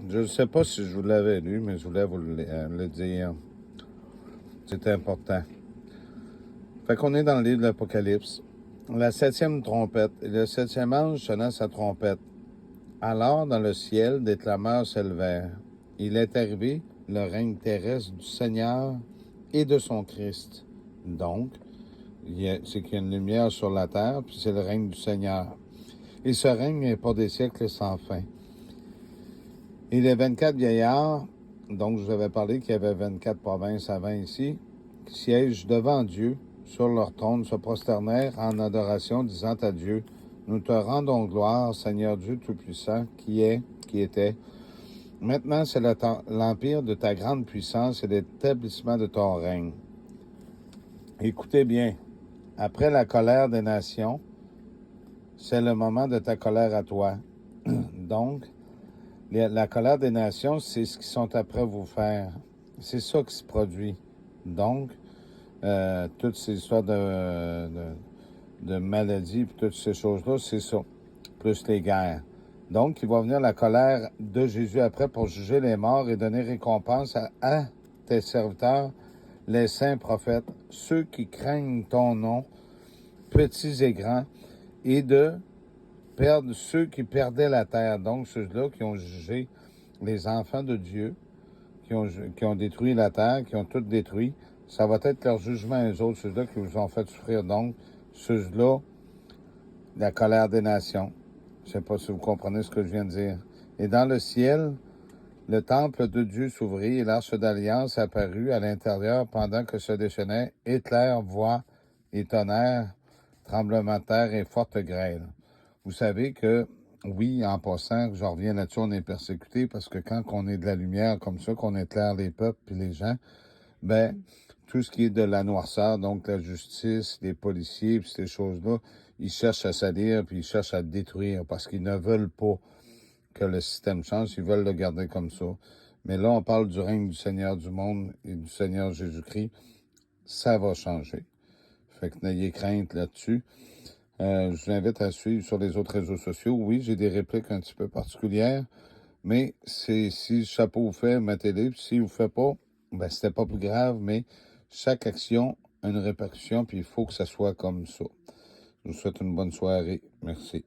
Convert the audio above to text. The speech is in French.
Je ne sais pas si je vous l'avais lu, mais je voulais vous le dire. C'est important. Fait qu'on est dans le livre de l'Apocalypse. La 7e trompette. Et le 7e ange sonna sa trompette. Alors, dans le ciel, des clameurs s'élevèrent. Il est arrivé le règne terrestre du Seigneur et de son Christ. Donc, c'est qu'il y a une lumière sur la terre, puis c'est le règne du Seigneur. Et ce règne n'est pas des siècles sans fin. Et les 24 vieillards, donc je vous avais parlé qu'il y avait 24 provinces avant ici, qui siègent devant Dieu sur leur trône, se prosternèrent en adoration, disant à Dieu, nous te rendons gloire, Seigneur Dieu Tout-Puissant, qui était. Maintenant, c'est l'empire de ta grande puissance et l'établissement de ton règne. Écoutez bien, après la colère des nations, c'est le moment de ta colère à toi. Donc, la colère des nations, c'est ce qu'ils sont après vous faire. C'est ça qui se produit. Donc, toutes ces histoires de maladies et toutes ces choses-là, c'est ça. Plus les guerres. Donc, il va venir la colère de Jésus après pour juger les morts et donner récompense à tes serviteurs, les saints prophètes, ceux qui craignent ton nom, petits et grands, et de perdre ceux qui perdaient la terre. Donc, ceux-là qui ont jugé les enfants de Dieu, qui ont détruit la terre, qui ont tout détruit, ça va être leur jugement à eux autres, ceux-là qui vous ont fait souffrir. Donc, ceux-là, la colère des nations. Je ne sais pas si vous comprenez ce que je viens de dire. Et dans le ciel, le temple de Dieu s'ouvrit et l'arche d'alliance apparut à l'intérieur pendant que se déchaînaient éclairs, voix et tonnerres, tremblements de terre et forte grêle. Vous savez que, oui, en passant, je reviens là-dessus, on est persécuté parce que quand on est de la lumière comme ça, qu'on éclaire les peuples et les gens, ben, tout ce qui est de la noirceur, donc la justice, les policiers, puis ces choses-là, ils cherchent à salir, puis ils cherchent à détruire parce qu'ils ne veulent pas que le système change, ils veulent le garder comme ça. Mais là, on parle du règne du Seigneur du monde et du Seigneur Jésus-Christ. Ça va changer. Fait que n'ayez crainte là-dessus. Je vous invite à suivre sur les autres réseaux sociaux. Oui, j'ai des répliques un petit peu particulières, mais si le chapeau vous fait, mettez-les. Puis si vous ne fait pas, ben c'était pas plus grave, mais chaque action a une répercussion, puis il faut que ça soit comme ça. Je vous souhaite une bonne soirée. Merci.